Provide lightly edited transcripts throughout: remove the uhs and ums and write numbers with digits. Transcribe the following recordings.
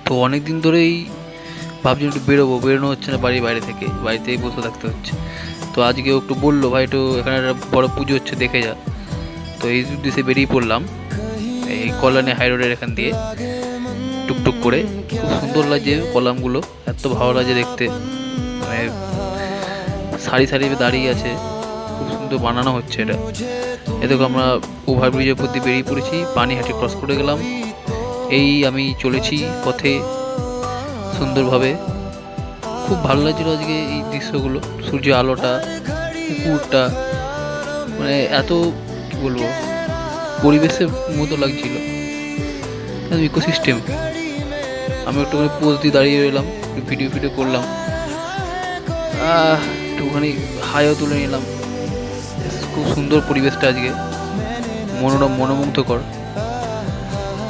তো অনেক দিন ধরেই ভাবছি একটু বেরোনো হচ্ছে না বাড়ির বাইরে থেকে, বাড়িতেই বসে থাকতে হচ্ছে। তো আজকেও একটু বললো, ভাই একটু এখানে একটা বড় পুজো হচ্ছে দেখে যা। তো এই উদ্দেশ্যে বেরিয়ে পড়লাম এই কল্যাণী হাই রোডের এখান দিয়ে টুকটুক করে। খুব সুন্দর লাগছে কলামগুলো, এত ভালো লাগছে দেখতে। মানে সারি সারি দাঁড়িয়ে আছে, খুব সুন্দর বানানো হচ্ছে এটা। এ দেখো আমরা ওভারব্রিজের উপর দিয়ে বেরিয়ে পড়েছি, পানিহাটি ক্রস করে গেলাম। এই আমি চলেছি পথে সুন্দরভাবে। খুব ভালো লাগছিল আজকে এই দৃশ্যগুলো, সূর্যের আলোটা, পুকুরটা, মানে এত কি বলবো, পরিবেশের মতো লাগছিল, ইকোসিস্টেম। আমি একটুখানি পোজ দিয়ে দাঁড়িয়ে রইলাম, একটু ভিডিও করলাম, একটুখানি হাইও তুলে নিলাম। খুব সুন্দর পরিবেশটা আজকে, মনোমুগ্ধকর।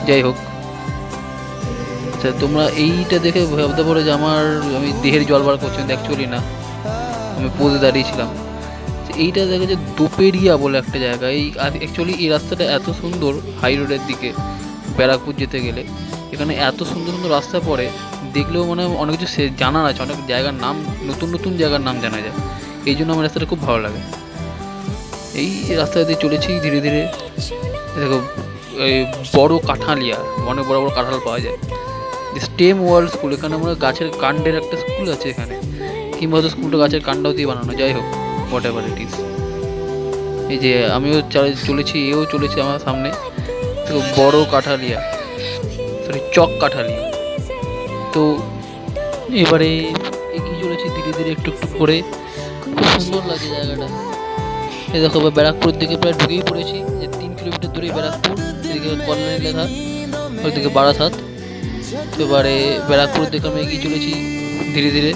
যাই হোক, আচ্ছা তোমরা এইটা দেখে ভাবতে পারো যে আমি দেহের জল বার করছি, কিন্তু অ্যাকচুয়ালি না, আমি পোজে দাঁড়িয়েছিলাম। এইটা দেখে যে দোপেরিয়া বলে একটা জায়গা, এই অ্যাকচুয়ালি এই রাস্তাটা এত সুন্দর, হাই রোডের দিকে ব্যারাকপুর যেতে গেলে এখানে এত সুন্দর সুন্দর রাস্তা পড়ে, দেখলেও মানে অনেক কিছু জানার আছে, অনেক জায়গার নাম, নতুন নতুন জায়গার নাম জানা যায়। এই জন্য আমার রাস্তাটা খুব ভালো লাগে। এই রাস্তা দিয়ে চলেছি ধীরে ধীরে। দেখো এই বড় কাঁঠালিয়া, অনেক বড় বড় কাঁঠাল পাওয়া যায়। স্টেম ওয়ার্ল্ড স্কুল, এখানে আমরা গাছের কাণ্ডের একটা স্কুল আছে এখানে, কিংবা হয়তো স্কুলটা গাছের কাণ্ডও দিয়ে বানানো। যাই হোক, হোয়াট এভার ইট ইজ। এই যে আমিও চলেছি, এও চলেছে আমার সামনে। তো বড় কাঁঠালিয়া, সরি চক কাঁঠালিয়া। তো এবারে এগিয়ে চলেছি ধীরে ধীরে একটু একটু করে। খুব সুন্দর লাগে জায়গাটা। এই দেখো ব্যারাকপুরের দিকে প্রায় ঢুকেই পড়েছি, যে 3 কিলোমিটার দূরেই ব্যারাকপুর, এদিকে কল্যাণী লেখা, ওইদিকে বারাসাত। তো এবারে ব্যারাকপুরের দিকে আমি এগিয়ে চলেছি ধীরে ধীরে।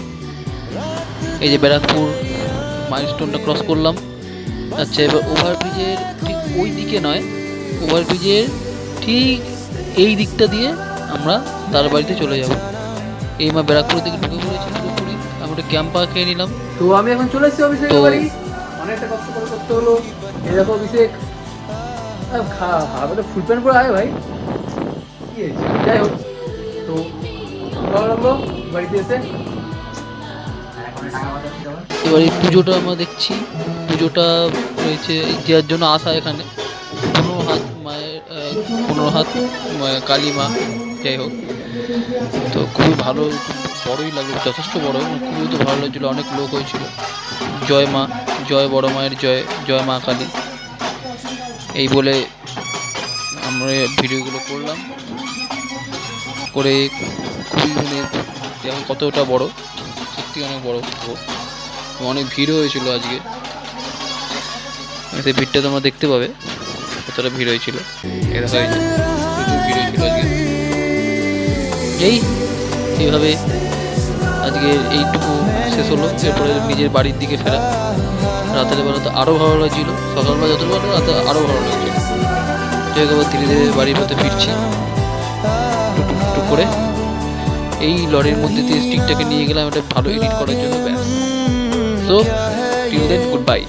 এই যে ব্যারাকপুর মাইলস্টোনটা ক্রস করলাম। আচ্ছা, এবার ওভারব্রিজের ঠিক ওই দিকে নয়, ওভারব্রিজের ঠিক এই দিকটা দিয়ে আমরা তার বাড়িতে চলে যাব। এই ব্যারাকপুরের দিকে ঢুকে পড়েছি পুরোপুরি। আমি একটা ক্যাম্পা খেয়ে নিলাম। তো আমি এখন চলে এসেছি অভিষেকের বাড়ি, অনেকটা কষ্ট করে করতে হলো। এই দেখো অভিষেক, খাওয়া ফুল প্যান্ট পরে আয় ভাই, কি হয়েছে? যাই হোক, তো ভালো লাগলো বাড়িতে এসে। এবার এই পুজোটা আমরা দেখছি, পুজোটা রয়েছে যার জন্য আসা এখানে 15 হাত মায়ের, 15 হাত কালী মা। যাই হোক, তো খুবই ভালো, বড়ই লাগলো, যথেষ্ট বড়, খুবই তো ভালো লাগছিলো, অনেক লোক হয়েছিল। জয় মা, জয় বড় মায়ের জয়, জয় মা কালী, এই বলে আমরা ভিডিওগুলো করলাম করে। খুবই মানে দেখো কতটা বড়, সত্যি অনেক বড়, অনেক ভিড়ও হয়েছিল আজকে। সেই ভিড়টা তোমরা দেখতে পাবে কতটা ভিড় হয়েছিল। এরকম প্রচুর ভিড় হয়েছিল আজকে। এইভাবে আজকে এইটুকু শেষ হলো। এরপরে নিজের বাড়ির দিকে ফেরা। রাতের বেলা তো আরও ভালো লাগছিল, সকালবেলা যত ভালো, রাতে আরও ভালো লাগছিল। যাই হোক, ধীরে ধীরে বাড়ির পথে ফিরছি টুকটুক করে। এই লরির মধ্যে দিয়ে স্টিকটাকে নিয়ে গেলাম এটা ভালো এডিট করার জন্য, ব্যাস। So till then, good bye.